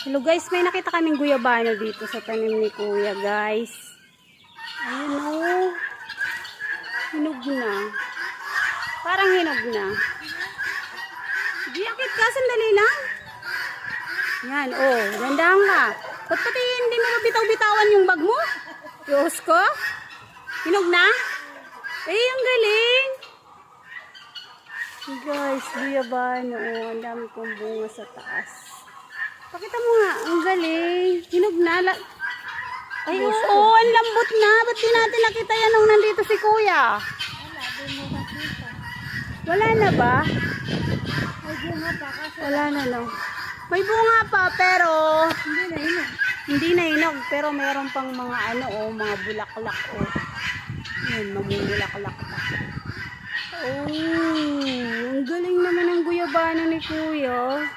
Hello guys, may nakita kaming guyabano dito sa tanim ni Kuya guys. Ayun o. Hinog na. Parang hinog na. Diakit ka, sandali lang. Yan, oh, gandang ka. Ba't pati hindi mo mabitaw-bitawan yung bag mo? Diyos ko. Hinog na? Eh, ang galing. Guys, guyabano. Oh, ang dami kong bunga sa taas. Pakita mo nga, ang galing. Hinog na. Ay, oo, ang lambot na. Ba't di natin nakita yan nung nandito si Kuya? Wala na ba? May bunga pa kasi Wala na, no? May bunga pa, pero hindi na inog. hindi na hinog. Pero mayroon pang mga ano, oh, mga bulaklak, oh. Yan, mamumulaklak pa. Oh, ang galing naman ng guyabano ni Kuya.